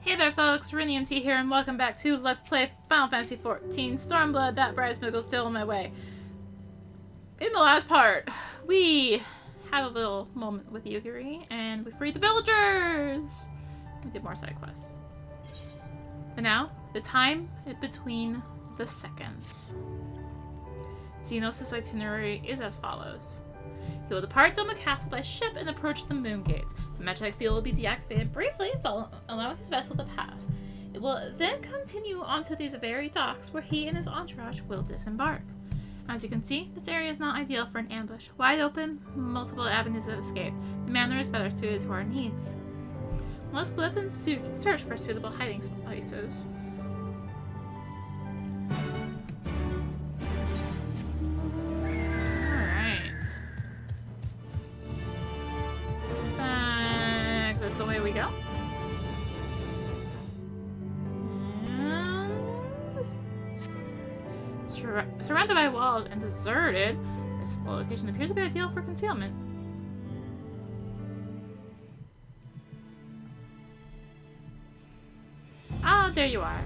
Hey there folks, rinimt here and welcome back to Let's Play Final Fantasy XIV Stormblood. That bride's is still in my way. In the last part, we had a little moment with Yugiri and we freed the villagers! We did more side quests. But now, the time between the seconds. Zenos' itinerary is as follows. He will depart Doma Castle by ship and approach the moon gates. The magnetic field will be deactivated briefly, allowing his vessel to pass. It will then continue onto these very docks where he and his entourage will disembark. As you can see, this area is not ideal for an ambush. Wide open, multiple avenues of escape. The manor is better suited to our needs. Let's split up and search for suitable hiding places. Go. And surrounded by walls and deserted, this location appears to be ideal for concealment. Ah, there you are.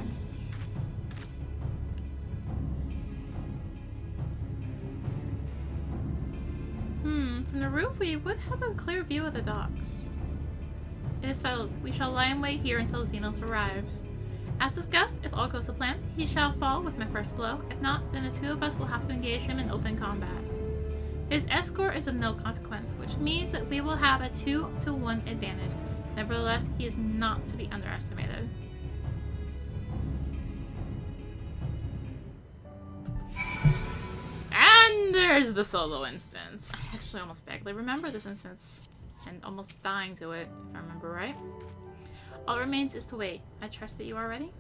From the roof we would have a clear view of the docks. It is settled. We shall lie in wait here until Zenos arrives. As discussed, if all goes to plan, he shall fall with my first blow. If not, then the two of us will have to engage him in open combat. His escort is of no consequence, which means that we will have a 2-to-1 advantage. Nevertheless, he is not to be underestimated. And there's the solo instance. I actually almost vaguely remember this instance. And almost dying to it, if I remember right. All that remains is to wait. I trust that you are ready.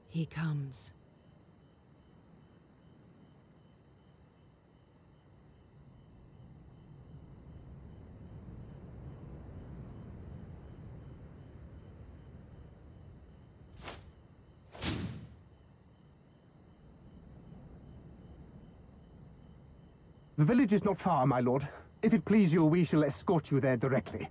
He comes. The village is not far, my lord. If it please you, we shall escort you there directly.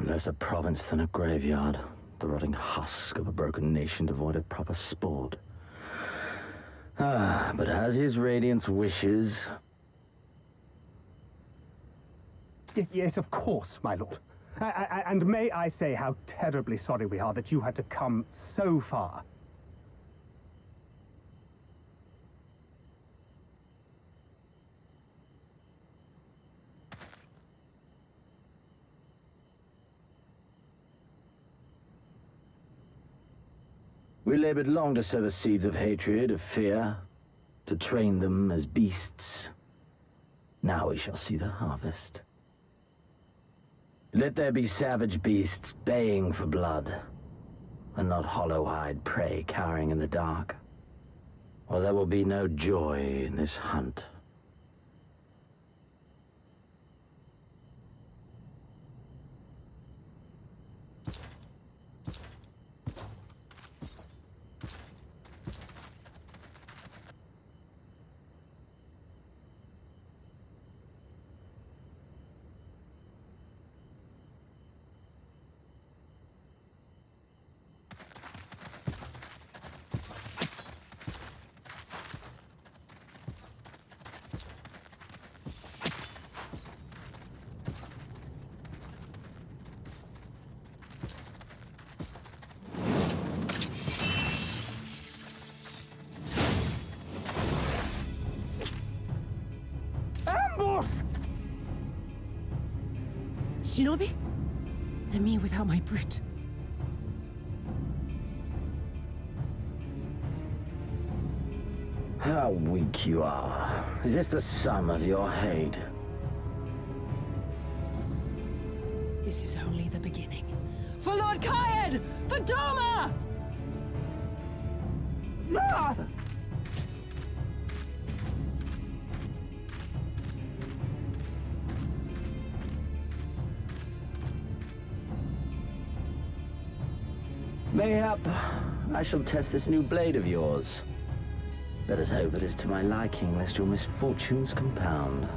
Less a province than a graveyard. The rotting husk of a broken nation devoid of proper sport. But as his radiance wishes... Yes, of course, my lord. And may I say how terribly sorry we are that you had to come so far. We labored long to sow the seeds of hatred, of fear, to train them as beasts. Now we shall see the harvest. Let there be savage beasts baying for blood, and not hollow-eyed prey cowering in the dark, or there will be no joy in this hunt. force! Shinobi? And me without my brute. How weak you are. Is this the sum of your hate? This is only the beginning. For Lord Kyan! For Doma! Ah! Mayhap I shall test this new blade of yours. Let us hope it is to my liking, lest your misfortunes compound.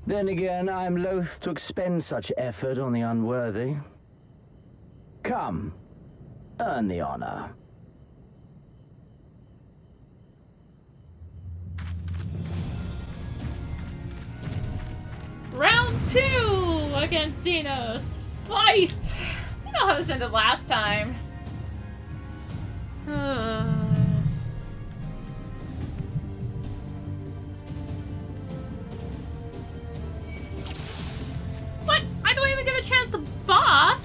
Then again, I am loath to expend such effort on the unworthy. Come, earn the honor. Round 2 against Zenos. Fight! You know how this ended last time. What? I don't even get a chance to buff?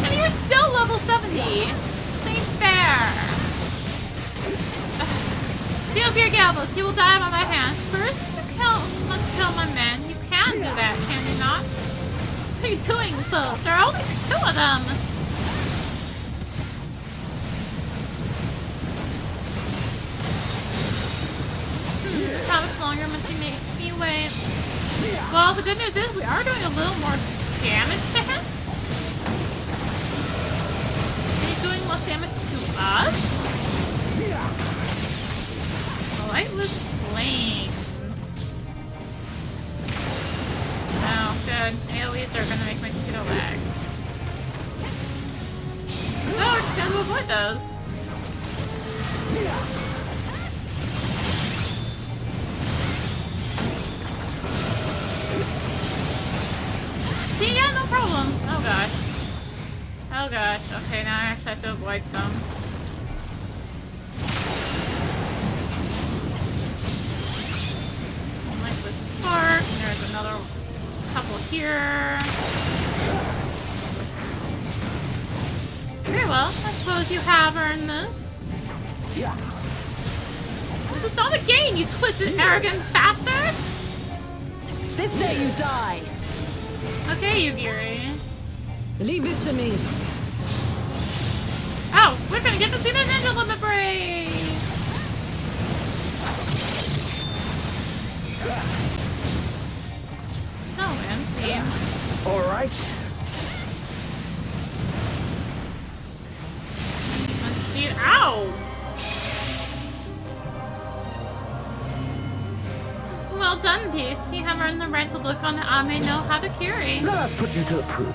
And you're still level 70. This ain't fair. Zenos here, Galvos. He will die by my hand. First, you must kill my men. You can do that, can you not? What are you doing, folks? There are only 2 of them. How much longer must you make me wait? Well, the good news is we are doing a little more damage to him. And he's doing less damage to us. Lightless flames. Oh, good. AoEs are gonna make my computer lag. No, we're just gonna avoid those. See, yeah, no problem. Oh gosh. Oh gosh. Okay, now I actually have to avoid some. Like the spark. There's another couple here. Very well. I suppose you have earned this. This is not a game, you twisted, arrogant bastard! This day you die! Okay, Yugiri. Leave this to me. Oh, we're gonna get to see the ninja limit break! So empty. Alright. Let's see. Ow! Well done, Beast. You have earned the right to look on the Ame no Harakiri. Let us put you to the proof.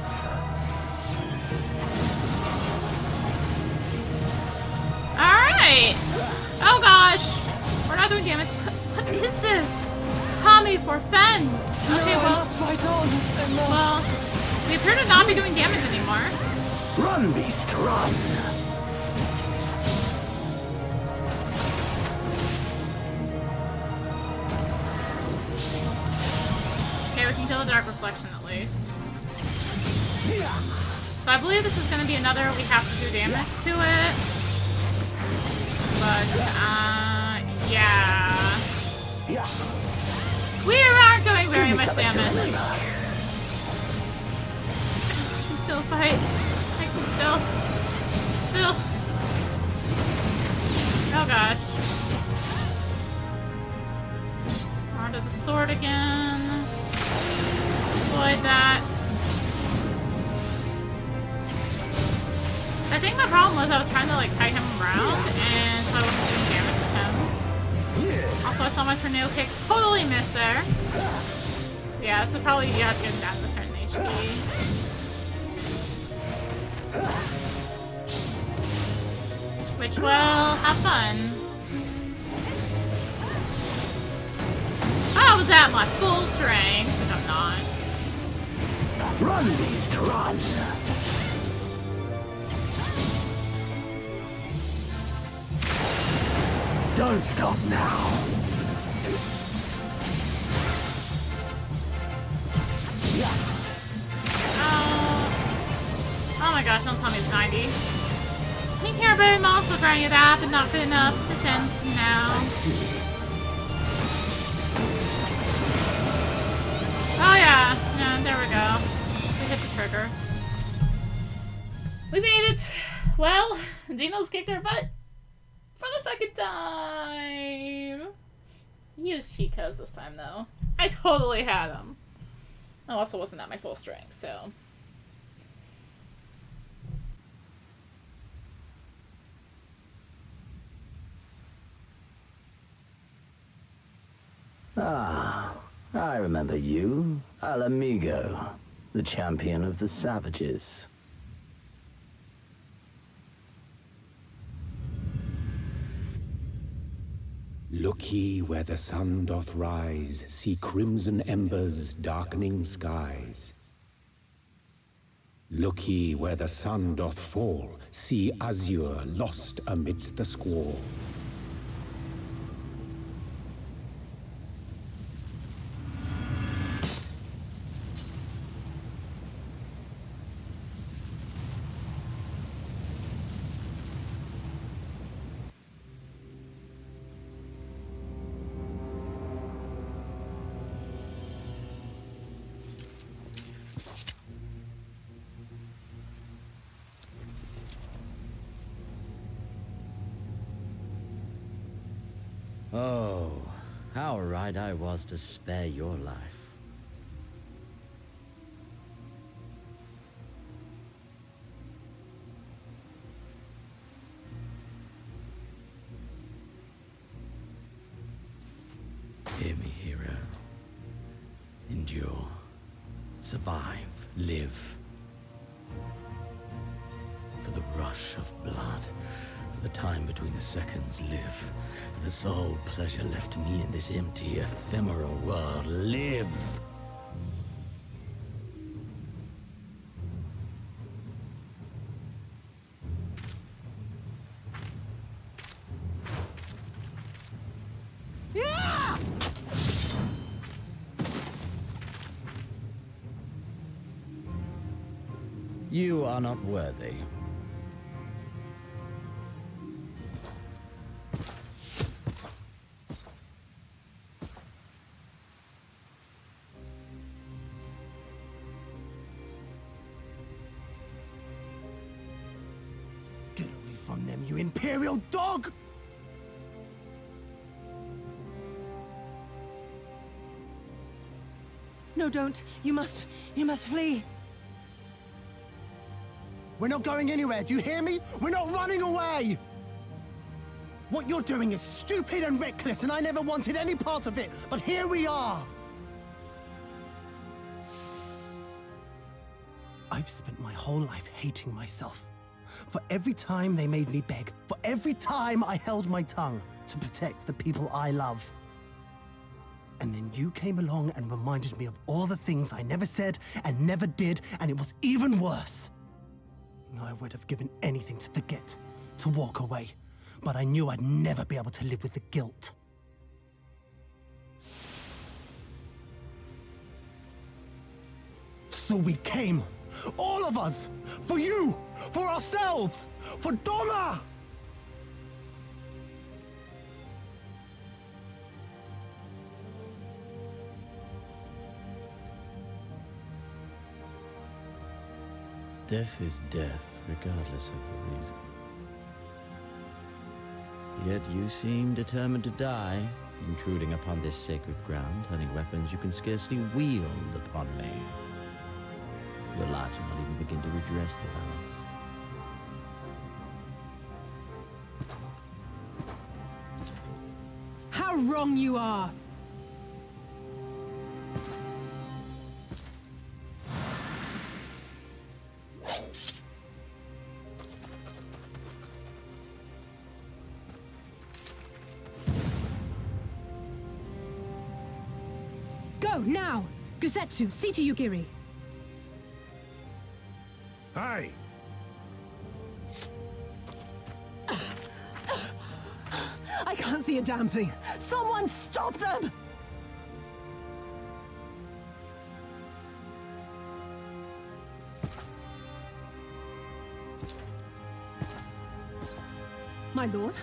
Alright! Oh gosh! We're not doing damage. What is this? Kami for Fen! Okay, No, I well, must fight on. I must. well, we appear to not be doing damage anymore. Run, beast, run! Okay, we can kill the Dark Reflection at least. So I believe this is going to be another we have to do damage to it. But, yeah. We aren't doing very much damage. I can still fight. I can still. Oh gosh. Art of the Sword again. Avoid that. I think my problem was I was trying to like kite him around, and so I wasn't doing damage with him. Also, I saw my tornado kick totally miss there. Yeah, so probably you have to get him down to a certain HP. Which will have fun. Oh, I was at my full strength, which I'm not. Run, beast, run! Don't stop now! Oh my gosh, don't tell me it's 90. I think I'm also trying it up and not good enough percent now. Oh yeah, there we go. We hit the trigger. We made it! Well, Zenos kicked our butt for the second time. Use cheat codes this time though. I totally had them. I also wasn't at my full strength, so. Ah, I remember you. Al Amigo, the champion of the savages. Look ye where the sun doth rise, see crimson embers darkening skies. Look ye where the sun doth fall, see azure lost amidst the squall. Oh, how right I was to spare your life. Hear me, hero. Endure. Survive. Live. For the rush of blood. For the time between the seconds, live. For the sole pleasure left to me in this empty, ephemeral world, live! You are not worthy. From them, you imperial dog! No, don't. You must flee. We're not going anywhere, do you hear me? We're not running away! What you're doing is stupid and reckless, and I never wanted any part of it, but here we are! I've spent my whole life hating myself. For every time they made me beg, for every time I held my tongue to protect the people I love. And then you came along and reminded me of all the things I never said and never did, and it was even worse. I would have given anything to forget, to walk away, but I knew I'd never be able to live with the guilt. So we came. All of us! For you! For ourselves! For Doma! Death is death, regardless of the reason. Yet you seem determined to die, intruding upon this sacred ground, having weapons you can scarcely wield upon me. Your lives will not even begin to redress the balance. How wrong you are! Go, now! Gusetsu, see to Yugiri. Hi! I can't see a damn thing. Someone stop them! My lord?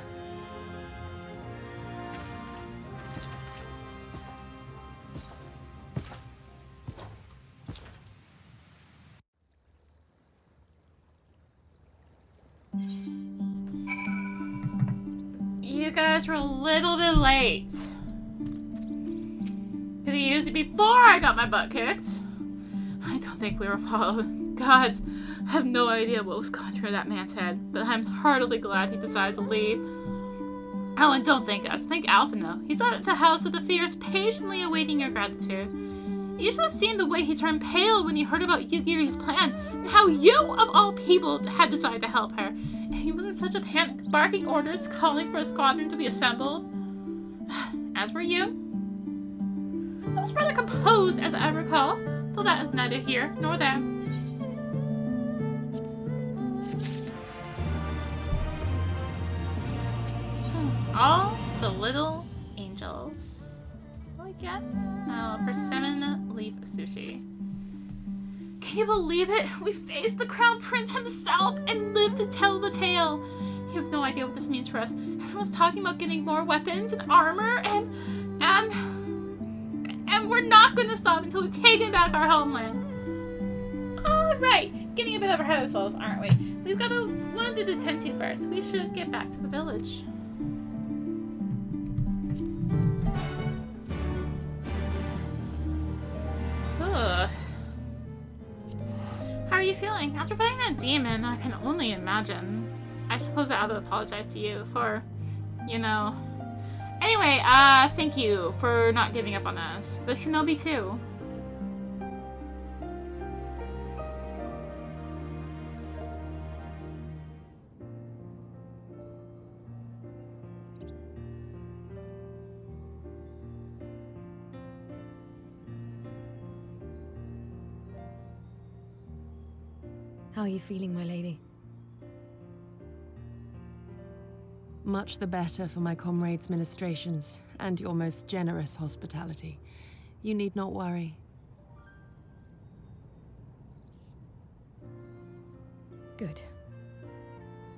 You guys were a little bit late. Could have used it before I got my butt kicked. I don't think we were followed. Gods, I have no idea what was going through that man's head, but I'm heartily glad he decided to leave. Oh, and don't thank us. Thank Alphino. He's at the House of the Fierce, patiently awaiting your gratitude. You should have seen the way he turned pale when he heard about Yugiri's plan, and how you, of all people, had decided to help her. He was in such a panic, barking orders, calling for a squadron to be assembled. As were you. I was rather composed, as I recall, though that is neither here nor there. All the little angels. What do I get? Oh, persimmon leaf sushi. Can you believe it? We faced the Crown Prince himself and lived to tell the tale. You have no idea what this means for us. Everyone's talking about getting more weapons and armor, and we're not going to stop until we've taken back our homeland. All right, getting a bit ahead of ourselves, aren't we? We've got a wounded to tend to first. We should get back to the village. Ugh. How are you feeling? After fighting that demon, I can only imagine. I suppose I ought to apologize to you for, you know... Anyway, thank you for not giving up on us. The shinobi too. How are you feeling, my lady? Much the better for my comrades' ministrations and your most generous hospitality. You need not worry. Good.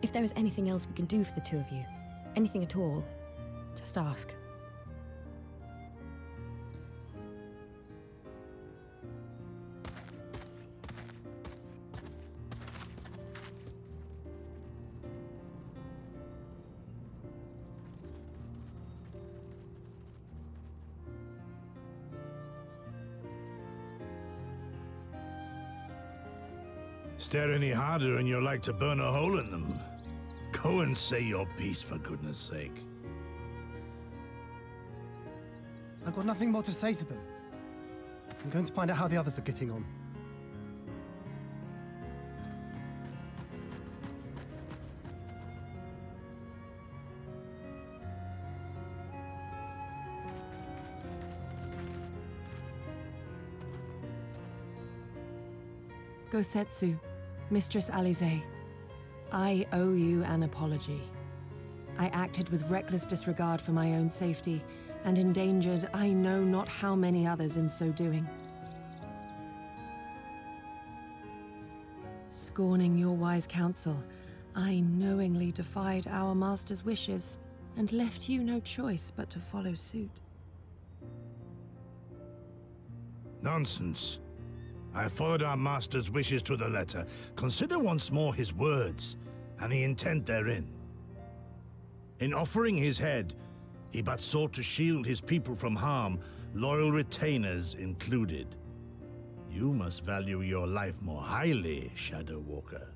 If there is anything else we can do for the two of you, anything at all, just ask. Stare any harder and you're like to burn a hole in them. Go and say your piece, for goodness sake. I've got nothing more to say to them. I'm going to find out how the others are getting on. Gosetsu, Mistress Alize, I owe you an apology. I acted with reckless disregard for my own safety, and endangered I know not how many others in so doing. Scorning your wise counsel, I knowingly defied our master's wishes, and left you no choice but to follow suit. Nonsense. I followed our master's wishes to the letter. Consider once more his words, and the intent therein. In offering his head, he but sought to shield his people from harm, loyal retainers included. You must value your life more highly, Shadow Walker.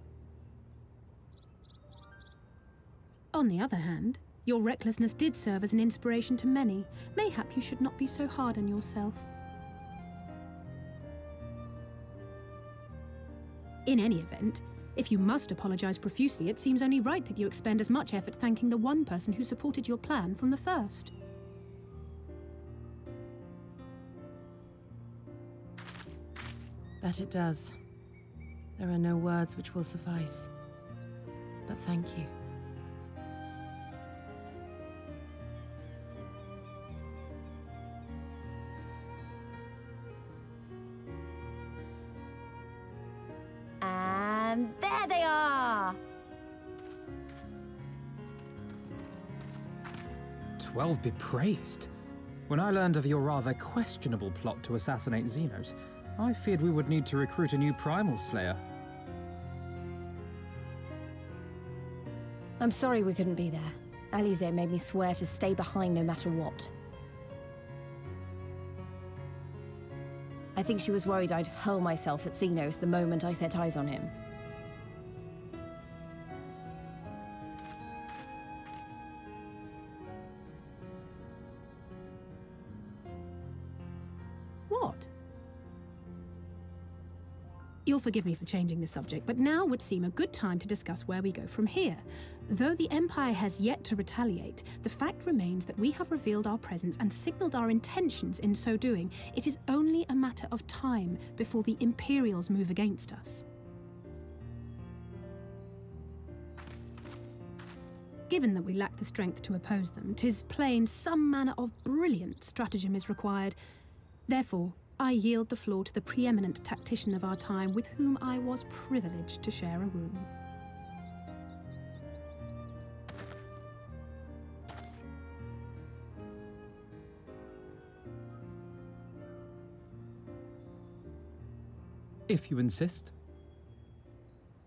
On the other hand, your recklessness did serve as an inspiration to many. Mayhap you should not be so hard on yourself. In any event, if you must apologize profusely, it seems only right that you expend as much effort thanking the one person who supported your plan from the first. That it does. There are no words which will suffice. But thank you. And there they are! 12 be praised. When I learned of your rather questionable plot to assassinate Zenos, I feared we would need to recruit a new primal slayer. I'm sorry we couldn't be there. Alize made me swear to stay behind no matter what. I think she was worried I'd hurl myself at Zenos the moment I set eyes on him. What? You'll forgive me for changing the subject, but now would seem a good time to discuss where we go from here. Though the Empire has yet to retaliate, the fact remains that we have revealed our presence and signaled our intentions in so doing. It is only a matter of time before the Imperials move against us. Given that we lack the strength to oppose them, 'tis plain some manner of brilliant stratagem is required. Therefore, I yield the floor to the preeminent tactician of our time, with whom I was privileged to share a room. If you insist.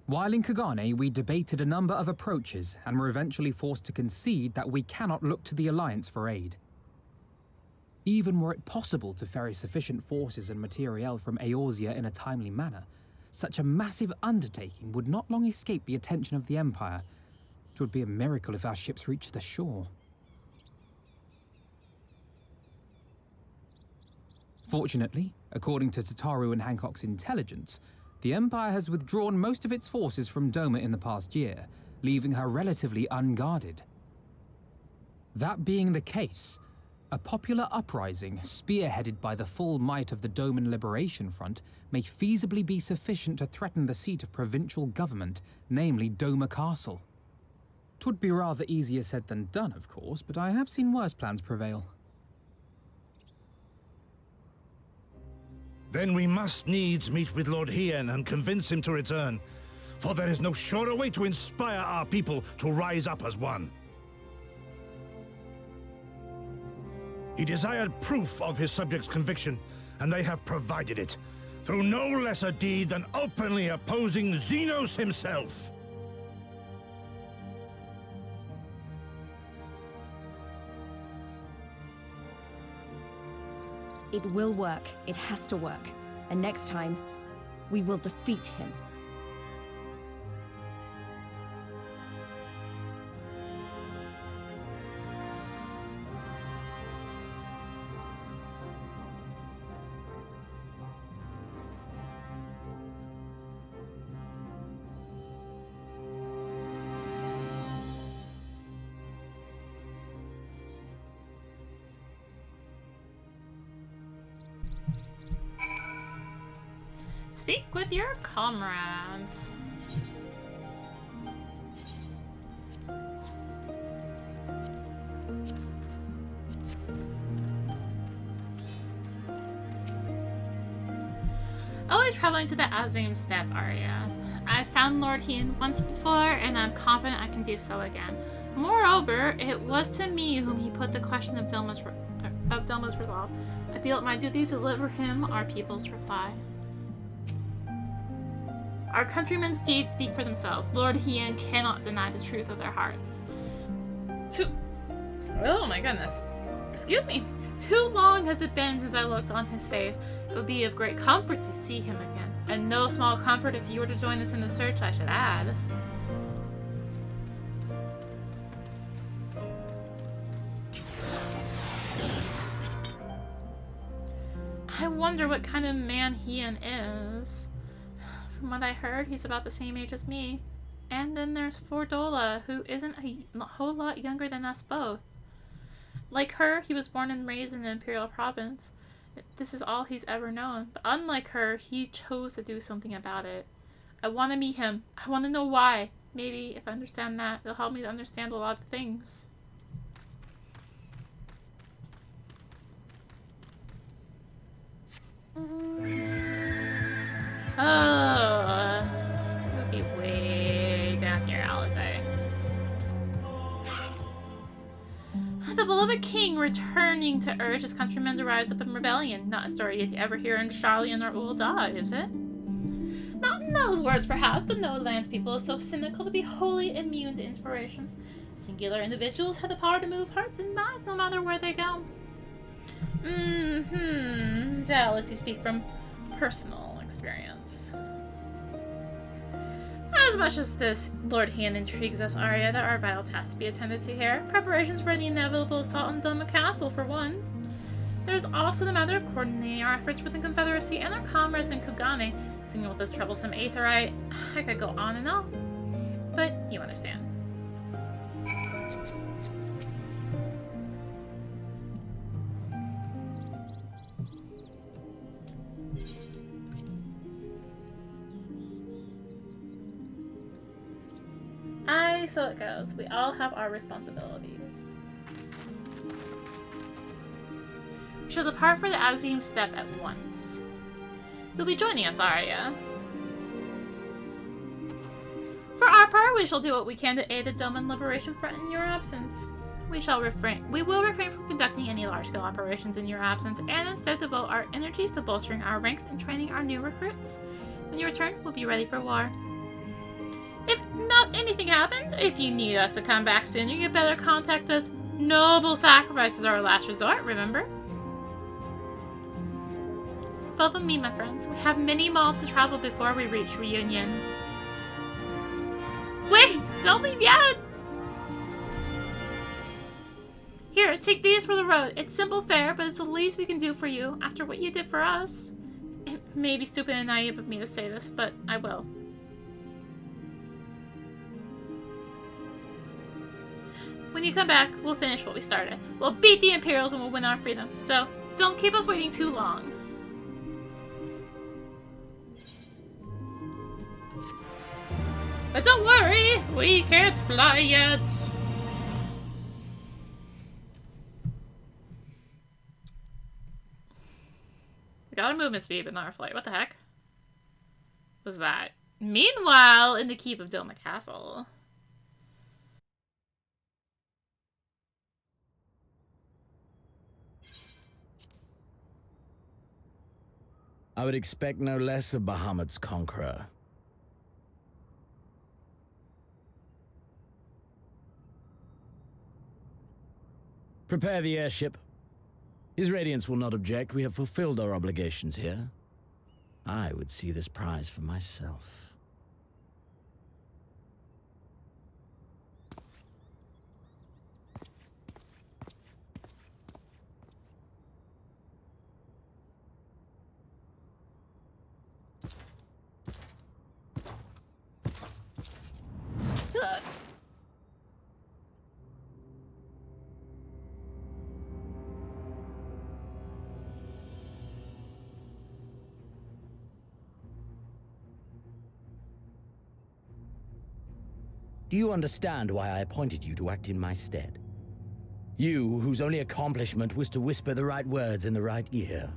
While in Kagane, we debated a number of approaches and were eventually forced to concede that we cannot look to the Alliance for aid. Even were it possible to ferry sufficient forces and materiel from Eorzea in a timely manner, such a massive undertaking would not long escape the attention of the Empire. It would be a miracle if our ships reached the shore. Fortunately, according to Tataru and Hancock's intelligence, the Empire has withdrawn most of its forces from Doma in the past year, leaving her relatively unguarded. That being the case, a popular uprising, spearheaded by the full might of the Doman Liberation Front, may feasibly be sufficient to threaten the seat of provincial government, namely Doma Castle. 'Twould be rather easier said than done, of course, but I have seen worse plans prevail. Then we must needs meet with Lord Hien and convince him to return, for there is no surer way to inspire our people to rise up as one. He desired proof of his subjects' conviction, and they have provided it, through no less a deed than openly opposing Zenos himself. It will work. It has to work. And next time, we will defeat him. Speak with your comrades. Always traveling to the Azim Steppe area. I've found Lord Hien once before, and I'm confident I can do so again. Moreover, it was to me whom he put the question of Dilma's resolve. I feel it my duty to deliver him our people's reply. Our countrymen's deeds speak for themselves. Lord Hien cannot deny the truth of their hearts. Oh my goodness. Excuse me. Too long has it been since I looked on his face. It would be of great comfort to see him again. And no small comfort if you were to join us in the search, I should add. I wonder what kind of man Hien is. From what I heard, he's about the same age as me. And then there's Fordola, who isn't a whole lot younger than us both. Like her, he was born and raised in the Imperial Province. This is all he's ever known. But unlike her, he chose to do something about it. I want to meet him. I want to know why. Maybe if I understand that, it'll help me to understand a lot of things. Oh, we'll be way down here, Alize. The beloved king returning to urge his countrymen to rise up in rebellion. Not a story you'd ever hear in Sharlayan or Ul'dah, is it? Not in those words, perhaps, but no landspeople is so cynical to be wholly immune to inspiration. Singular individuals have the power to move hearts and minds no matter where they go. Doubtless you speak from personal experience. As much as this Lord Hand intrigues us, Arya, there are vital tasks to be attended to here. Preparations for the inevitable assault on Doma Castle, for one. There's also the matter of coordinating our efforts with the Confederacy and our comrades in Kugane. Dealing with this troublesome Aetherite, I could go on and on. But you understand. So it goes. We all have our responsibilities. We shall depart for the Azim Steppe at once. You'll be joining us, Arya. For our part, we shall do what we can to aid the Doman Liberation Front in your absence. We will refrain from conducting any large-scale operations in your absence, and instead devote our energies to bolstering our ranks and training our new recruits. When you return, we'll be ready for war. If not anything happens, if you need us to come back sooner, you better contact us. Noble sacrifice is our last resort, remember? Follow me, my friends. We have many miles to travel before we reach Reunion. Wait! Don't leave yet! Here, take these for the road. It's simple fare, but it's the least we can do for you after what you did for us. It may be stupid and naive of me to say this, but I will. When you come back, we'll finish what we started. We'll beat the Imperials and we'll win our freedom. So, don't keep us waiting too long. But don't worry, we can't fly yet. We got our movement speed, but not our flight. What the heck was that? Meanwhile, in the keep of Doma Castle. I would expect no less of Bahamut's conqueror. Prepare the airship. His Radiance will not object. We have fulfilled our obligations here. I would see this prize for myself. Do you understand why I appointed you to act in my stead? You, whose only accomplishment was to whisper the right words in the right ear.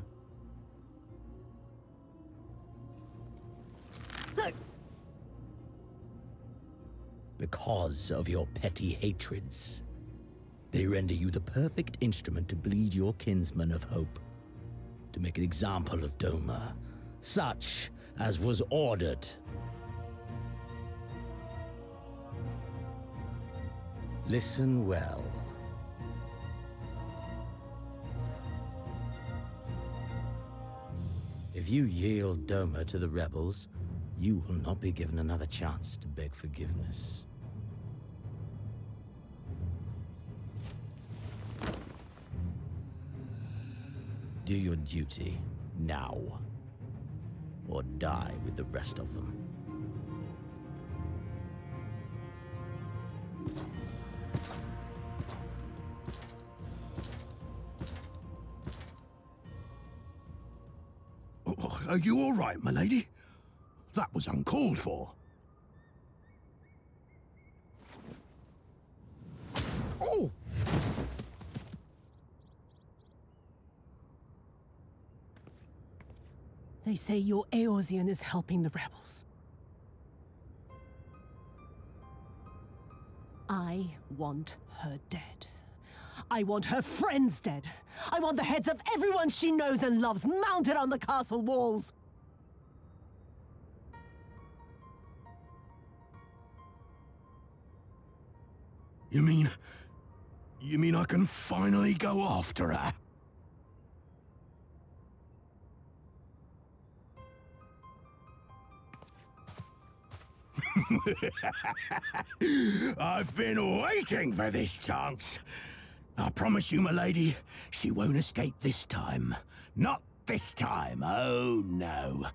Because of your petty hatreds. They render you the perfect instrument to bleed your kinsmen of hope. To make an example of Doma, such as was ordered. Listen well. If you yield Doma to the rebels, you will not be given another chance to beg forgiveness. Do your duty now, or die with the rest of them. Are you all right, my lady? That was uncalled for. Oh! They say your Eorzean is helping the rebels. I want her dead. I want her friends dead. I want the heads of everyone she knows and loves mounted on the castle walls. You mean I can finally go after her? I've been waiting for this chance. I promise you, my lady, she won't escape this time. Not this time, oh no.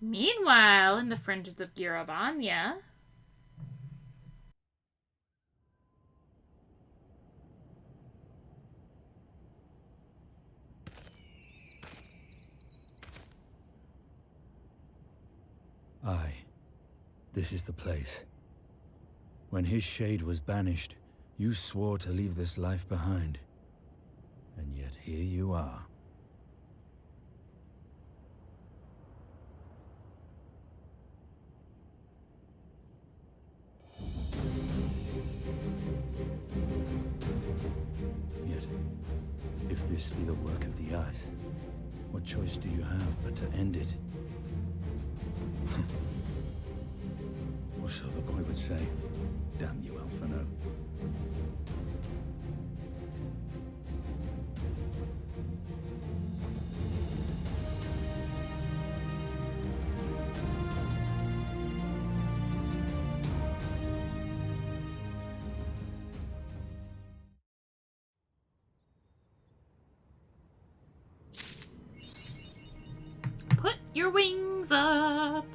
Meanwhile, in the fringes of Girabanya... Aye, this is the place. When his shade was banished, you swore to leave this life behind. And yet here you are. Yet, if this be the work of the Eyes, what choice do you have but to end it? Or so the boy would say. Damn you, Alphino. Put your wings up!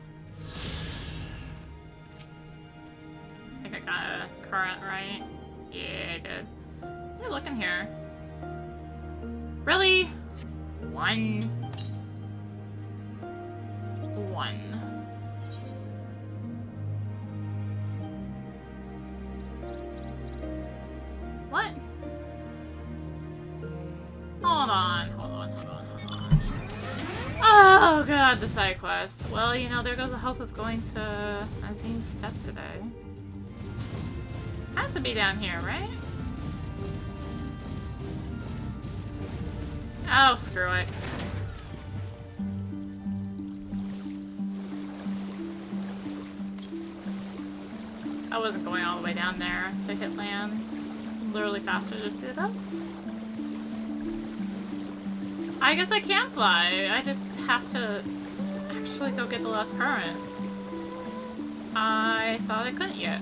I think I got a current right. Yeah, I did. Hey, look in here. Really? One. What? Hold on. Oh god, the side quest. Well, you know, there goes the hope of going to Azim's step today. Has to be down here, right? Oh, screw it. I wasn't going all the way down there to hit land. Literally faster to just do this. I guess I can fly. I just have to actually go get the last current. I thought I couldn't yet.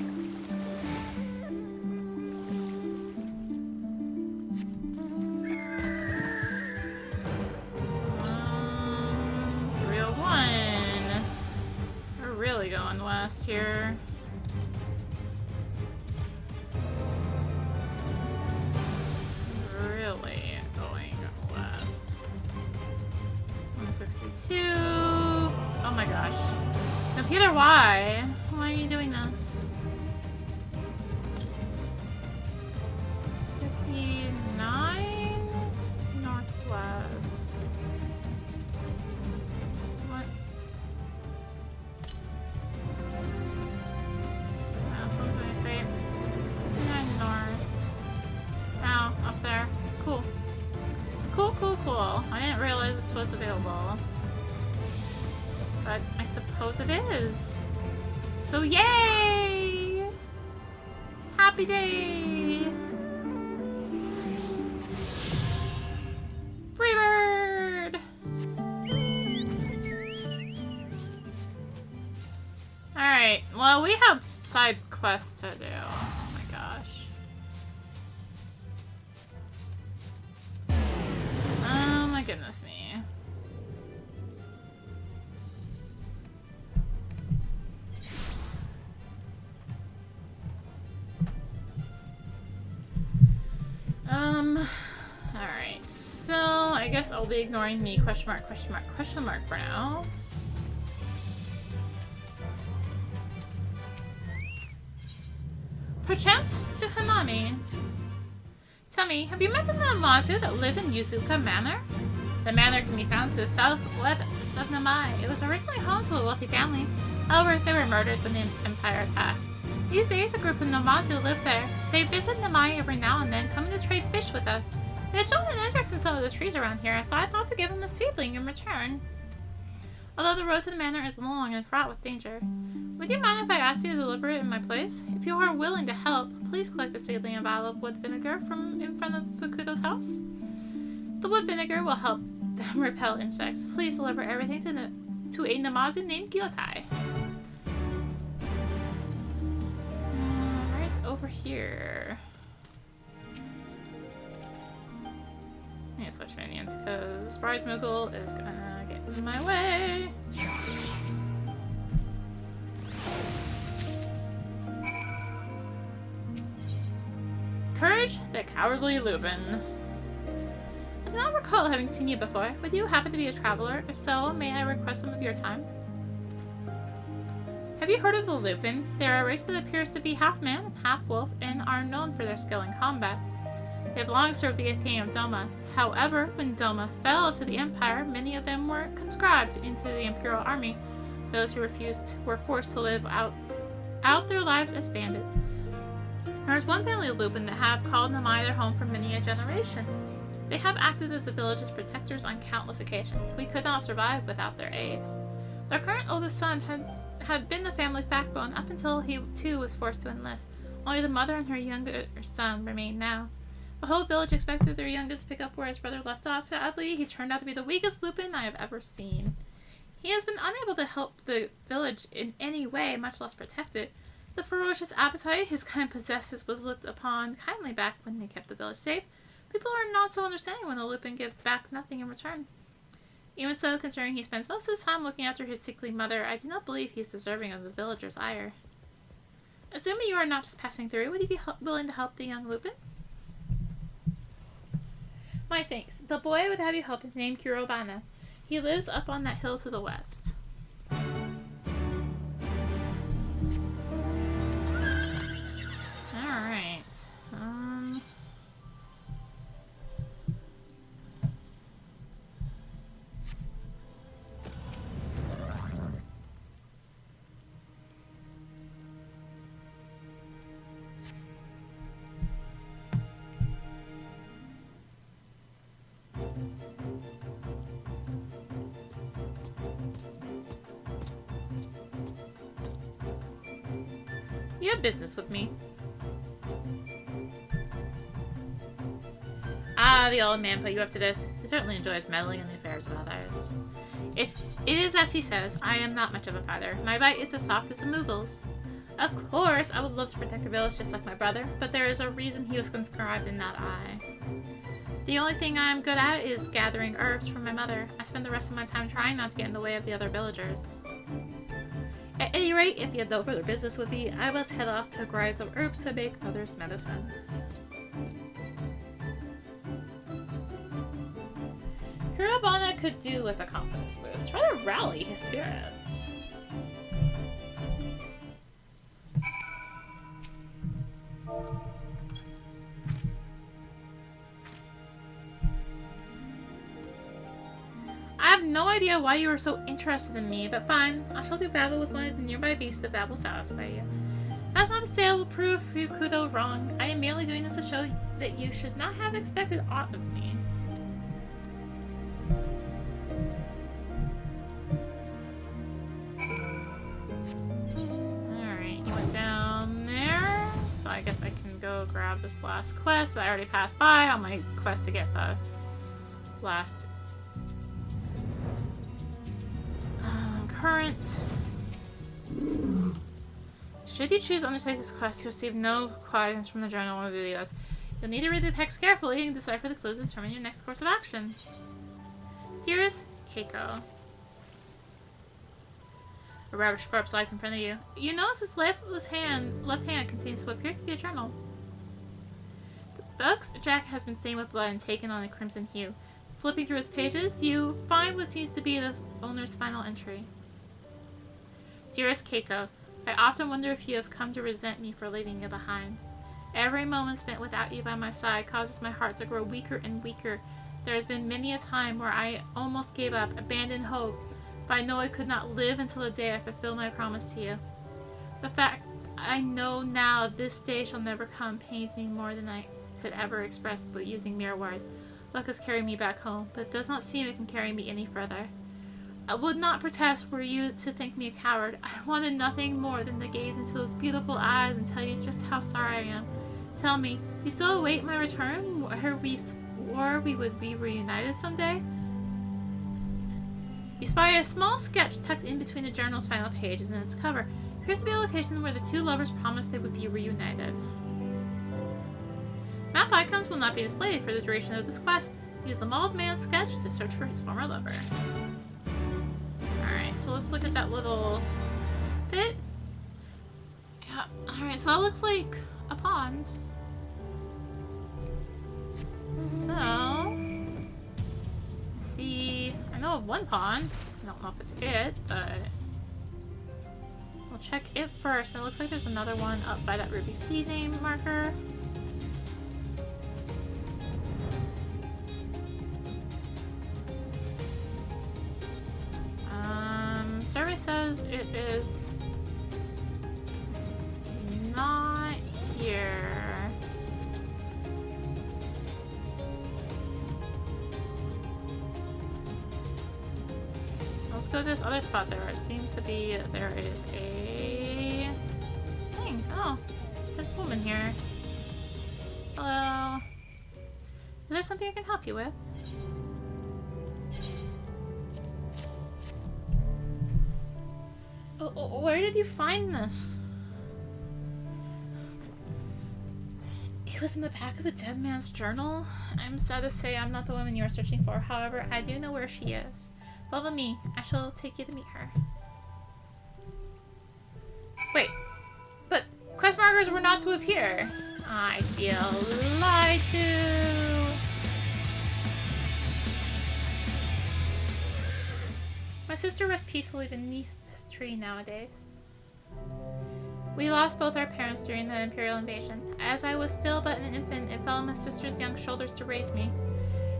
Going west here. Really going west. 162. Oh my gosh. Computer, why? Why are you doing this? 59 northwest. What? I didn't realize this was available. But I suppose it is. So yay! Happy day! Freebird! Alright, well we have side quests to do. Oh my gosh. Alright, so I guess I'll be ignoring me question mark for now. Perchance to Hanami. Tell me, have you met the Namazu that live in Yuzuka Manor? The manor can be found to the southwest of Namai. It was originally home to a wealthy family. However, they were murdered when the Empire attacked. These days, a group of Namazu live there. They visit Namai every now and then, coming to trade fish with us. They had shown an interest in some of the trees around here, so I thought to give them a seedling in return. Although the road to the manor is long and fraught with danger. Would you mind if I asked you to deliver it in my place? If you are willing to help, please collect the seedling and vial of wood vinegar from in front of Fukudo's house. The wood vinegar will help them repel insects. Please deliver everything to a Namazu named Gyotai. Right over here. I'm gonna switch minions because Bride's Moogle is gonna get in my way. Courage, the Cowardly Lupin. I do not recall having seen you before. Would you happen to be a traveler? If so, may I request some of your time? Have you heard of the Lupin? They are a race that appears to be half man and half wolf and are known for their skill in combat. They have long served the king of Doma. However, when Doma fell to the Empire, many of them were conscribed into the Imperial Army. Those who refused were forced to live out their lives as bandits. There is one family of Lupin that have called Namai their home for many a generation. They have acted as the village's protectors on countless occasions. We could not survive without their aid. Their current oldest son had been the family's backbone up until he too was forced to enlist. Only the mother and her younger son remain now. The whole village expected their youngest to pick up where his brother left off. Sadly, he turned out to be the weakest Lupin I have ever seen. He has been unable to help the village in any way, much less protect it. The ferocious appetite his kind possesses was looked upon kindly back when they kept the village safe. People are not so understanding when the Lupin gives back nothing in return. Even so, considering he spends most of his time looking after his sickly mother, I do not believe he is deserving of the villagers' ire. Assuming you are not just passing through, would you be willing to help the young Lupin? My thanks. The boy would have you help is named Kirobana. He lives up on that hill to the west. Alright. You have business with me. Ah, the old man put you up to this. He certainly enjoys meddling in the affairs of others. If it is as he says, I am not much of a fighter. My bite is as soft as a Moogle's. Of course, I would love to protect the village just like my brother, but there is a reason he was conscribed and not I. The only thing I'm good at is gathering herbs from my mother. I spend the rest of my time trying not to get in the way of the other villagers. At any rate, if you have no further business with me, I must head off to grind some herbs to make mother's medicine. Hirobana could do with a confidence boost. Try to rally his spirits. I have no idea why you are so interested in me, but fine. I shall do battle with one of the nearby beasts if that will satisfy you. That's not to say I will prove Fukudo wrong. I am merely doing this to show that you should not have expected aught of me. Alright, you went down there. So I guess I can go grab this last quest that I already passed by on my quest to get the last current. Should you choose to undertake this quest, you receive no guidance from the journal or videos. You'll need to read the text carefully and decipher the clues and determine your next course of action. Dearest Keiko. A rubbish corpse lies in front of you. You notice its left hand contains what appears to be a journal. book's jacket has been stained with blood and taken on a crimson hue. Flipping through its pages, you find what seems to be the owner's final entry. Dearest Keiko, I often wonder if you have come to resent me for leaving you behind. Every moment spent without you by my side causes my heart to grow weaker and weaker. There has been many a time where I almost gave up, abandoned hope, but I know I could not live until the day I fulfilled my promise to you. The fact I know now this day shall never come pains me more than I could ever express but using mere words. Luck has carried me back home, but it does not seem it can carry me any further. I would not protest were you to think me a coward. I wanted nothing more than to gaze into those beautiful eyes and tell you just how sorry I am. Tell me, do you still await my return, where we swore we would be reunited someday? You spy a small sketch tucked in between the journal's final pages and its cover. It appears to be a location where the two lovers promised they would be reunited. Map icons will not be displayed for the duration of this quest. Use the mauled man's sketch to search for his former lover. Alright, so let's look at that little bit. Yeah, alright, so that looks like a pond. So, see, I know of one pond. I don't know if it's it, but we'll check it first. It looks like there's another one up by that Ruby Sea name marker. Survey says it is not here. Let's go to this other spot there. It seems to be there is a thing. Oh, there's a woman here. Hello. Is there something I can help you with? Where did you find this? It was in the back of a dead man's journal. I'm sad to say I'm not the woman you are searching for. However, I do know where she is. Follow me. I shall take you to meet her. Wait. But quest markers were not to appear. I feel lied to. My sister rests peacefully beneath this tree nowadays. We lost both our parents during the Imperial invasion. As I was still but an infant, it fell on my sister's young shoulders to raise me.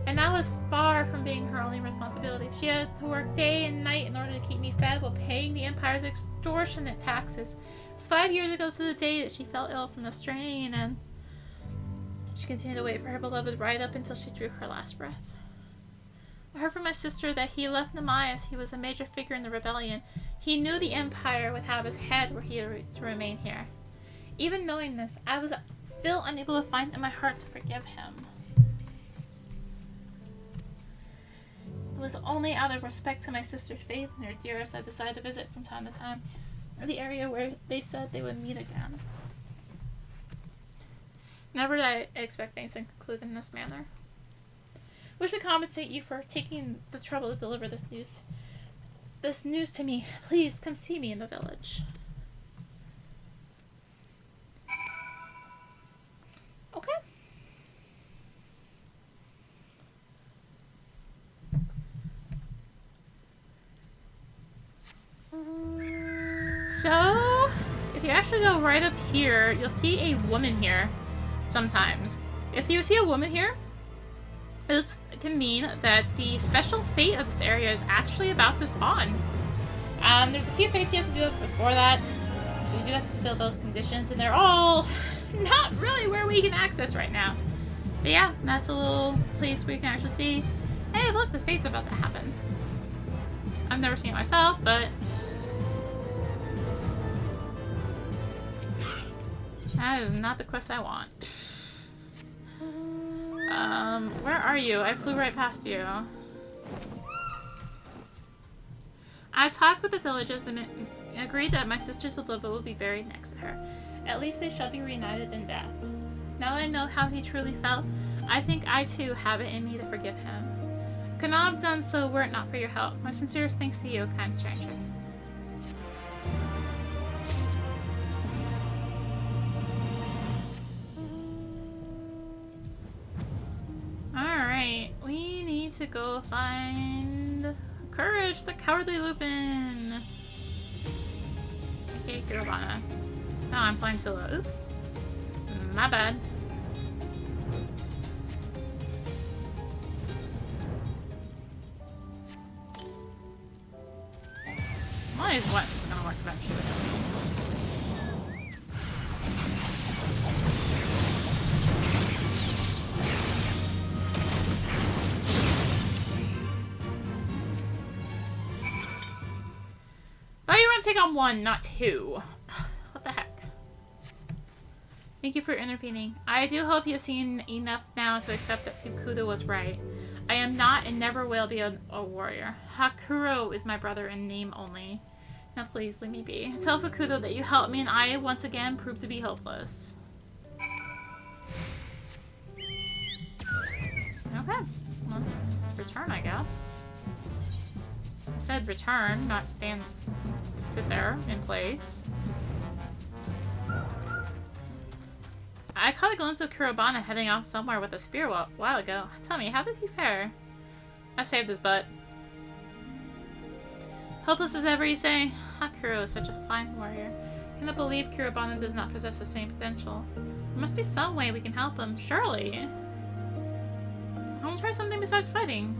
And that was far from being her only responsibility. She had to work day and night in order to keep me fed while paying the Empire's extortionate taxes. It was 5 years ago to the day that she fell ill from the strain, and she continued to wait for her beloved right up until she drew her last breath. I heard from my sister that he left Namai as he was a major figure in the rebellion. He knew the Empire would have his head were he to remain here. Even knowing this, I was still unable to find in my heart to forgive him. It was only out of respect to my sister's faith and her dearest I decided to visit from time to time the area where they said they would meet again. Never did I expect things to conclude in this manner. Wish to compensate you for taking the trouble to deliver this news to me. Please come see me in the village. Okay. So, if you actually go right up here, you'll see a woman here sometimes. If you see a woman here, this can mean that the special fate of this area is actually about to spawn. There's a few fates you have to do before that, so you do have to fulfill those conditions, and they're all not really where we can access right now. But yeah, that's a little place where you can actually see, hey look, the fate's about to happen. I've never seen it myself, but that is not the quest I want. Where are you? I flew right past you. I've talked with the villagers and agreed that my sister's beloved will be buried next to her. At least they shall be reunited in death. Now that I know how he truly felt, I think I too have it in me to forgive him. Could not have done so were it not for your help. My sincerest thanks to you, kind stranger. to go find Courage, the Cowardly Lupin. Okay, Kurabana. No, I'm flying too low. Oops. My bad. One of these buttons is gonna work eventually. But you're gonna take on one, not two. What the heck? Thank you for intervening. I do hope you've seen enough now to accept that Fukuda was right. I am not and never will be a warrior. Hakuro is my brother in name only. Now please, leave me be. Tell Fukuda that you helped me and I once again proved to be hopeless. Okay. Let's return, I guess. I said return, not sit there in place. I caught a glimpse of Kurabana heading off somewhere with a spear a while ago. Tell me, how did he fare? I saved his butt. Hopeless as ever, you say? Hakuro is such a fine warrior. I cannot believe Kurabana does not possess the same potential. There must be some way we can help him, surely. I will try something besides fighting.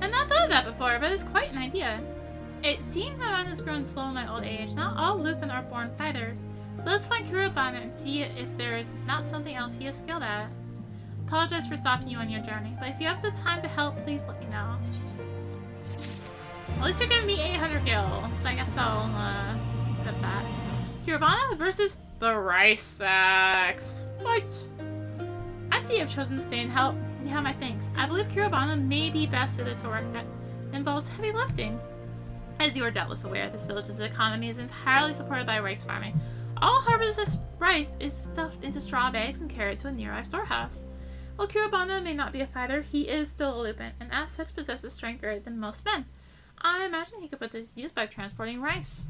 I've not thought of that before, but it's quite an idea. It seems my mind has grown slow in my old age. Not all Lupin are born fighters. Let's find Kurabana and see if there is not something else he is skilled at. Apologize for stopping you on your journey, but if you have the time to help, please let me know. At least you're giving me 800 gil, so I guess I'll accept that. Kurabana versus the Rice Sacks. Fight! I see you've chosen to stay and help. You have my thanks. I believe Kurabana may be best suited to work that involves heavy lifting. As you are doubtless aware, this village's economy is entirely supported by rice farming. All harvested rice is stuffed into straw bags and carried to a nearby storehouse. While Kurabana may not be a fighter, he is still a Lupin, and as such possesses strength greater than most men. I imagine he could put this to use by transporting rice.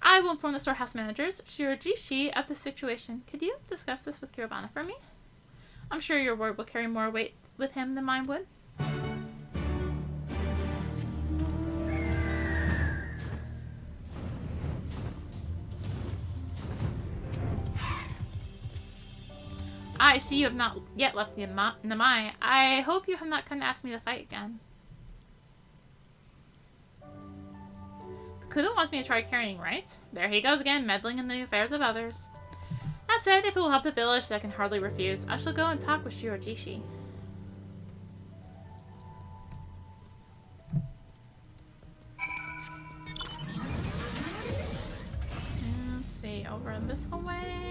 I will inform the storehouse managers, Shirajishi, of the situation. Could you discuss this with Kurabana for me? I'm sure your word will carry more weight with him than mine would. I see you have not yet left the Namai. I hope you have not come to ask me to fight again. Kudo wants me to try carrying rice. There he goes again, meddling in the affairs of others. That said, if it will help the village, I can hardly refuse. I shall go and talk with Shirajishi. Let's see, over this way.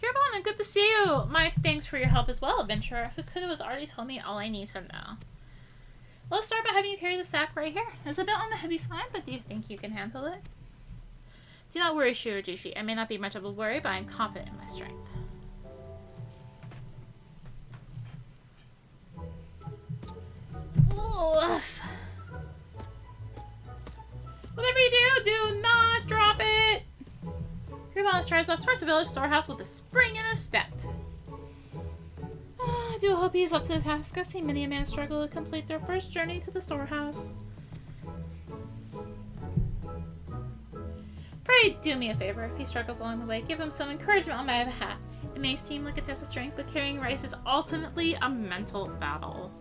Kurabana, good to see you! My thanks for your help as well, adventurer. Fukuda has already told me all I need to know. Let's start by having you carry the sack right here. It's a bit on the heavy side, but do you think you can handle it? Do not worry, Shirajishi. I may not be much of a worry, but I am confident in my strength. Oof. Whatever you do not drop it! Kurabana strides off towards the village storehouse with a spring and a step. I do hope he is up to the task. I've seen many a man struggle to complete their first journey to the storehouse. Pray do me a favor. If he struggles along the way, give him some encouragement on my behalf. It may seem like a test of strength, but carrying rice is ultimately a mental battle.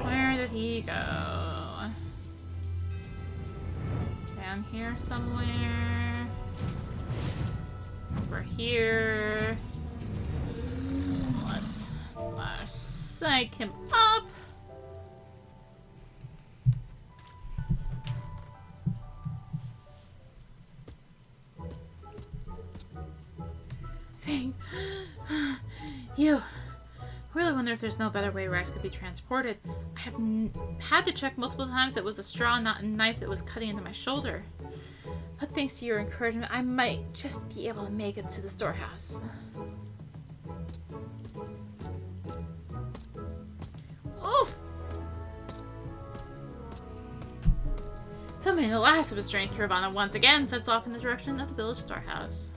Where did he go? Down here somewhere. Over here. Let's psych him up. Thing. You. I really wonder if there's no better way rice could be transported. I have had to check multiple times. It was a straw, not a knife, that was cutting into my shoulder. But thanks to your encouragement, I might just be able to make it to the storehouse. Oof! Summoning the last of his strength, Kiribana once again sets off in the direction of the village storehouse.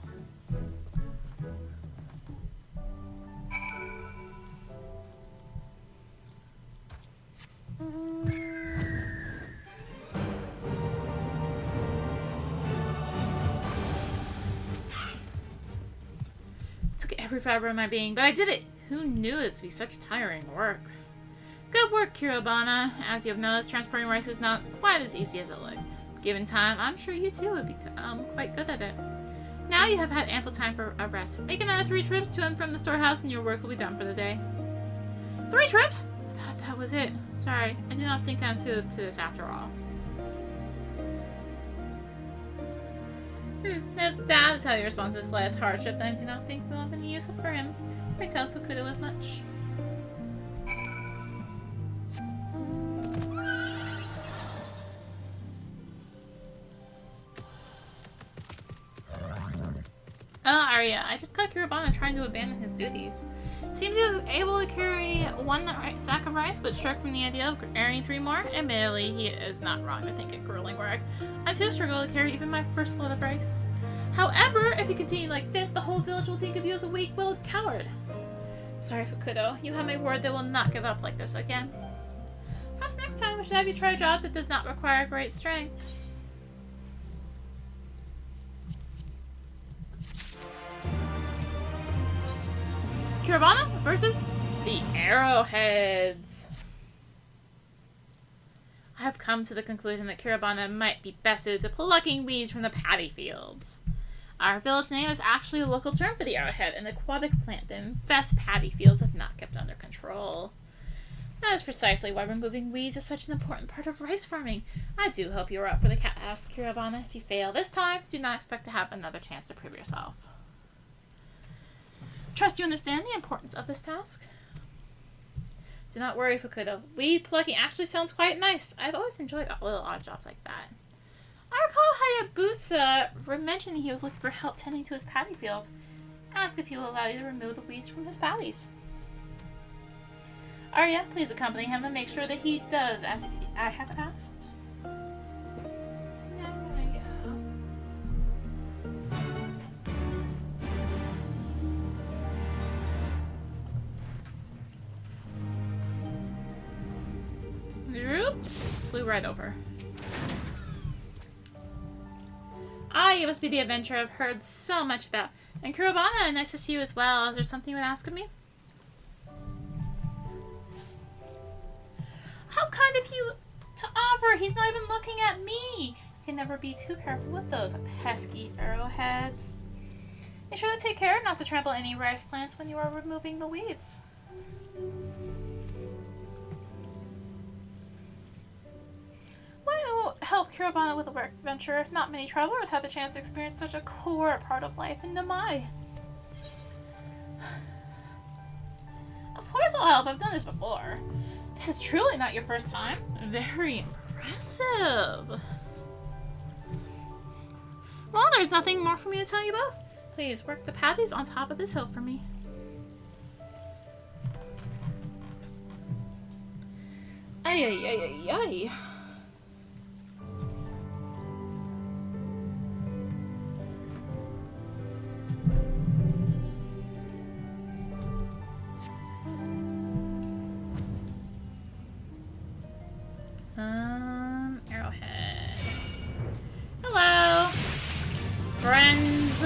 Took every fiber of my being, but I did it! Who knew this would be such tiring work? Good work, Kiribana. As you have noticed, transporting rice is not quite as easy as it looked. Given time, I'm sure you too would become quite good at it. Now you have had ample time for a rest. Make another 3 trips to and from the storehouse and your work will be done for the day. 3 trips? I thought that was it. Sorry, I do not think I'm suited to this after all. If that's how your response is less hardship, then I do not think we'll have any use for him. I tell Fukuda as much. Arya, I just caught Kiribana trying to abandon his duties. Seems he was able to carry 1 sack of rice, but struck from the idea of carrying 3 more. Admittedly, he is not wrong to think it grueling work. I too struggle to carry even my first load of rice. However, if you continue like this, the whole village will think of you as a weak-willed coward. Sorry, Fukudo. You have my word they will not give up like this again. Perhaps next time I should have you try a job that does not require great strength. Kiribana versus the Arrowheads. I have come to the conclusion that Kiribana might be best suited to plucking weeds from the paddy fields. Our village name is actually a local term for the arrowhead, an aquatic plant that infests paddy fields if not kept under control. That is precisely why removing weeds is such an important part of rice farming. I do hope you are up for the task, Kiribana. If you fail this time, do not expect to have another chance to prove yourself. Trust you understand the importance of this task. Do not worry, Fukuda. Weed plucking actually sounds quite nice. I've always enjoyed little odd jobs like that. I recall Hayabusa mentioning he was looking for help tending to his paddy fields. Ask if he will allow you to remove the weeds from his paddies. Arya, please accompany him and make sure that he does as I have asked. Flew right over. Ah, you must be the adventurer I've heard so much about. And Kiribana, nice to see you as well. Is there something you would ask of me? How kind of you to offer! He's not even looking at me! You can never be too careful with those pesky arrowheads. Be sure to take care not to trample any rice plants when you are removing the weeds. Why help Kiribana with the work venture? Not many travelers have the chance to experience such a core part of life in Namai. Of course I'll help. I've done this before. This is truly not your first time. Very impressive. Well, there's nothing more for me to tell you both. Please work the paddies on top of this hill for me. Ay, ay, ay, ay, ay. Arrowhead. Hello, friends.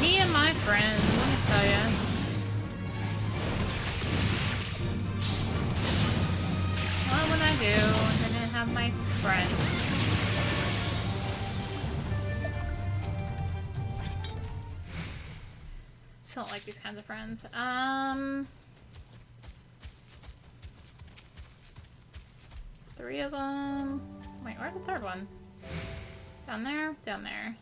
Me and my friends, let me tell ya. What would I do if I didn't have my friends? Still don't like these kinds of friends. Three of them. Wait, where's the third one? Down there? Down there.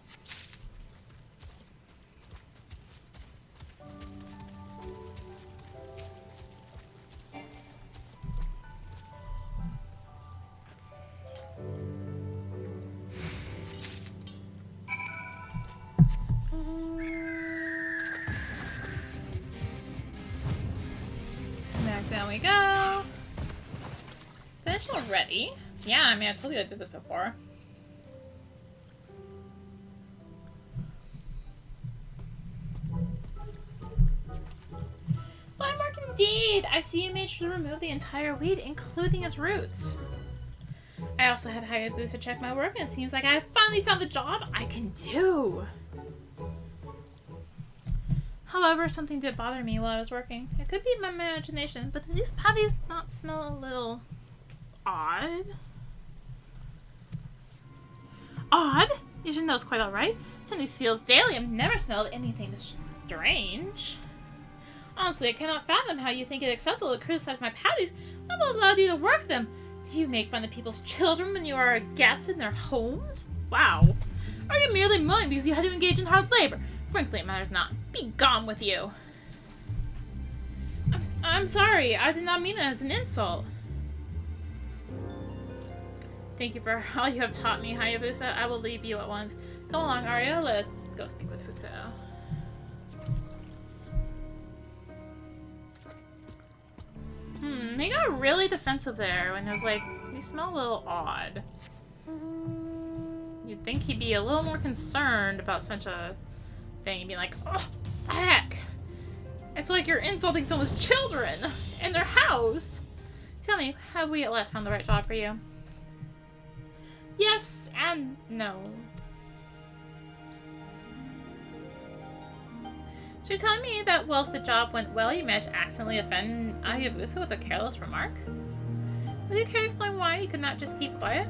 Finished already? Yeah, I mean, I told you I did this before. Fine work indeed! I see you made sure to remove the entire weed, including its roots. I also had Hayabusa check my work, and it seems like I have finally found the job I can do. However, something did bother me while I was working. It could be my imagination, but do these patties not smell a little odd? Odd? Is your nose quite alright? In these fields daily, I've never smelled anything strange. Honestly, I cannot fathom how you think it acceptable to criticize my patties. I've allowed you to work them. Do you make fun of people's children when you are a guest in their homes? Wow. Are you merely moaning because you had to engage in hard labor? Frankly, it matters not. Be gone with you. I'm sorry. I did not mean it as an insult. Thank you for all you have taught me, Hayabusa. I will leave you at once. Come along, Arya. Let us go speak with Fukuo. He got really defensive there when it was like, you smell a little odd. You'd think he'd be a little more concerned about such a thing. He'd be like, oh, heck! It's like you're insulting someone's children in their house! Tell me, have we at last found the right job for you? Yes and no. So you're telling me that whilst the job went well, you managed to accidentally offend Hayabusa with a careless remark? Will you care to explain why you could not just keep quiet?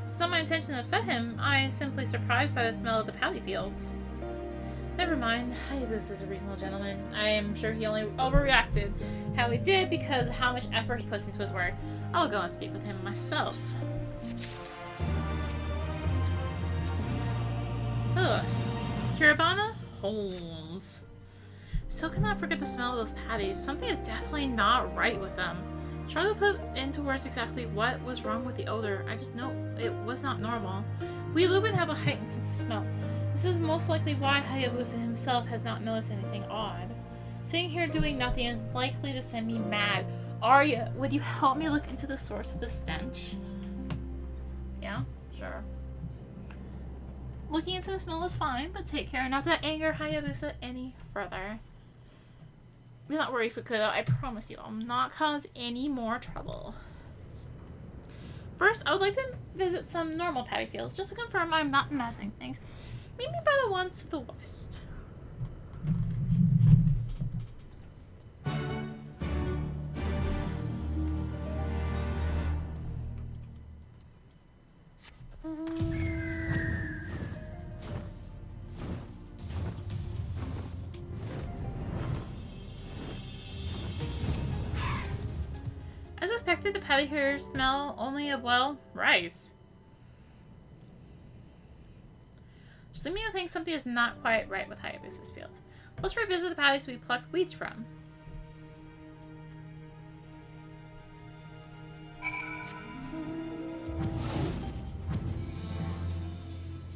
It's not my intention to upset him. I am simply surprised by the smell of the paddy fields. Never mind. Hayabusa is a reasonable gentleman. I am sure he only overreacted how he did because of how much effort he puts into his work. I'll go and speak with him myself. Ugh. Kiribana? Holmes. Still cannot forget the smell of those patties. Something is definitely not right with them. Try to put into words exactly what was wrong with the odor. I just know it was not normal. We Lubin have a heightened sense of smell. This is most likely why Hayabusa himself has not noticed anything odd. Sitting here doing nothing is likely to send me mad. Arya, would you help me look into the source of the stench? Yeah, sure. Looking into the smell is fine, but take care not to anger Hayabusa any further. Do not worry, Fukuo. I promise you, I'll not cause any more trouble. First, I would like to visit some normal paddy fields, just to confirm I'm not imagining things. Maybe by the ones to the west. As expected, the paddy here smell only of, well, rice. Just leave me to think something is not quite right with Hayabusa's fields. Let's revisit the paddies we plucked weeds from.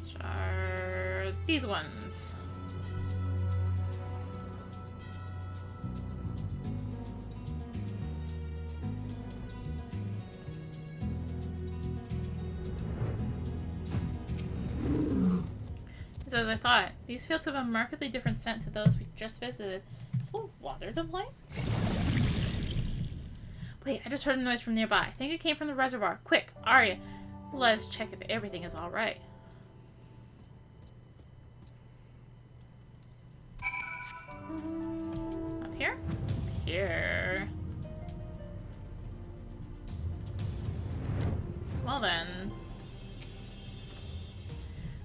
Sure, these ones. As I thought, these fields have a markedly different scent to those we just visited. Is the water the flame? Wait, I just heard a noise from nearby. I think it came from the reservoir. Quick, Arya, let's check if everything is alright. Up here? Here. Well then.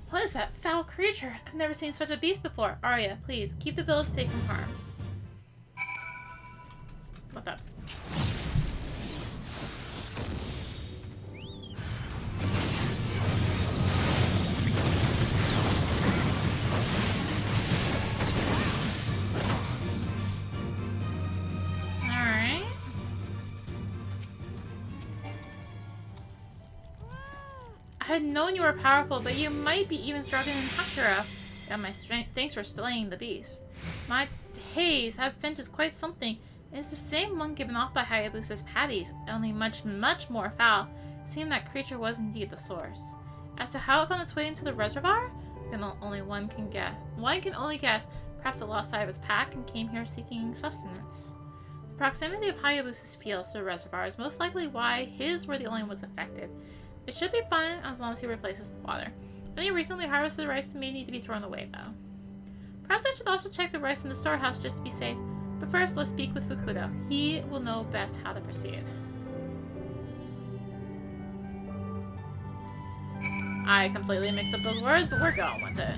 What is that foul creature? I've never seen such a beast before. Arya, please, keep the village safe from harm. What the? Alright. I had known you were powerful, but you might be even stronger than Hakura. Got my strength. Thanks for slaying the beast. My days, that stench is quite something. It's the same one given off by Hayabusa's patties, only much, much more foul. It seemed that creature was indeed the source. As to how it found its way into the reservoir, only one can guess. One can only guess. Perhaps it lost sight of its pack and came here seeking sustenance. The proximity of Hayabusa's fields to the reservoir is most likely why his were the only ones affected. It should be fine as long as he replaces the water. Any recently harvested rice may need to be thrown away, though. Perhaps I should also check the rice in the storehouse just to be safe. But first, let's speak with Fukudo. He will know best how to proceed. I completely mixed up those words, but we're going with it.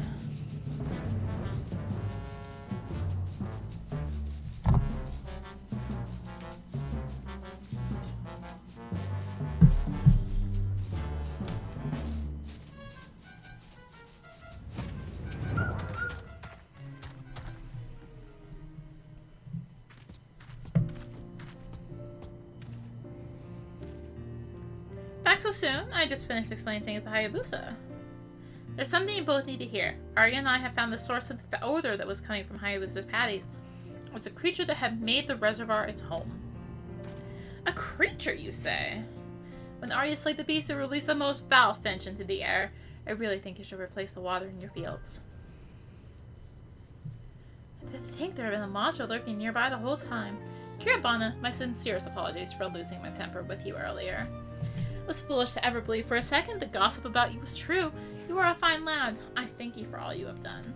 Back so soon? I just finished explaining things to Hayabusa. There's something you both need to hear. Arya and I have found the source of the odor that was coming from Hayabusa's patties. It was a creature that had made the reservoir its home. A creature, you say? When Arya slayed the beast, it released the most foul stench into the air. I really think you should replace the water in your fields. To think there had been a monster lurking nearby the whole time. Kiribana, my sincerest apologies for losing my temper with you earlier. It was foolish to ever believe for a second the gossip about you was true. You are a fine lad. I thank you for all you have done.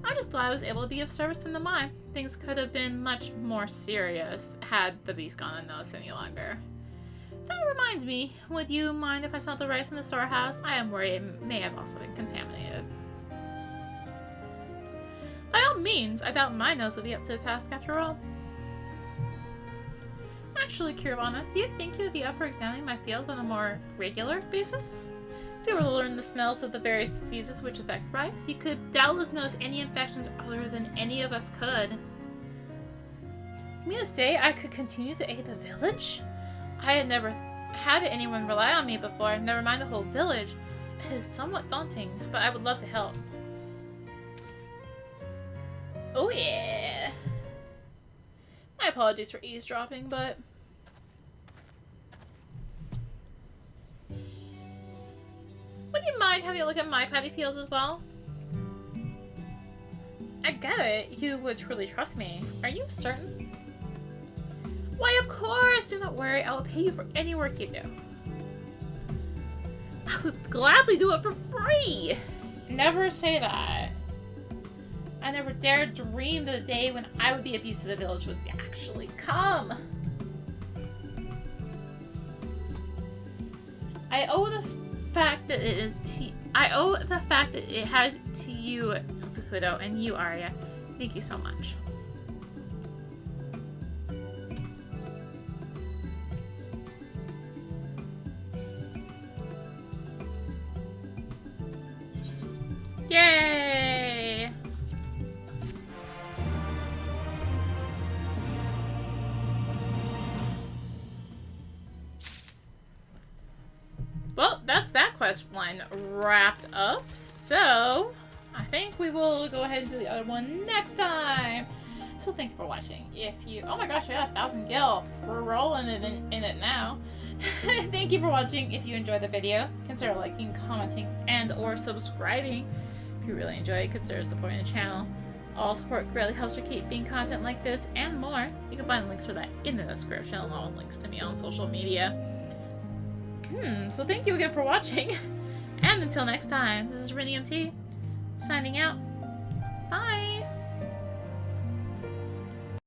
I'm just glad I was able to be of service to the mine. Things could have been much more serious had the beast gone unnoticed any longer. That reminds me, would you mind if I smelt the rice in the storehouse? I am worried it may have also been contaminated. By all means, I doubt my nose will be up to the task after all. Actually, Kiribana, do you think you would be up for examining my fields on a more regular basis? If you were to learn the smells of the various diseases which affect rice, you could doubtless notice any infections other than any of us could. You mean to say I could continue to aid the village? I had never had anyone rely on me before, never mind the whole village. It is somewhat daunting, but I would love to help. Oh yeah! My apologies for eavesdropping, but... Would you mind having a look at my paddy fields as well? I get it. You would truly trust me. Are you certain? Why, of course! Do not worry. I will pay you for any work you do. I would gladly do it for free! Never say that. I never dared dream that the day when I would be of use to the village would actually come. I owe the fact that it has to you, Fukudo, and you, Arya. Thank you so much. Yay! Well, that's that quest line wrapped up. So, I think we will go ahead and do the other one next time. So thank you for watching. If you, oh my gosh, we got 1,000 gil. We're rolling it in it now. Thank you for watching. If you enjoyed the video, consider liking, commenting, and or subscribing. If you really enjoy it, consider supporting the channel. All support greatly helps to keep being content like this and more. You can find links for that in the description, along with links to me on social media. So thank you again for watching. And until next time, this is rinimt, signing out. Bye!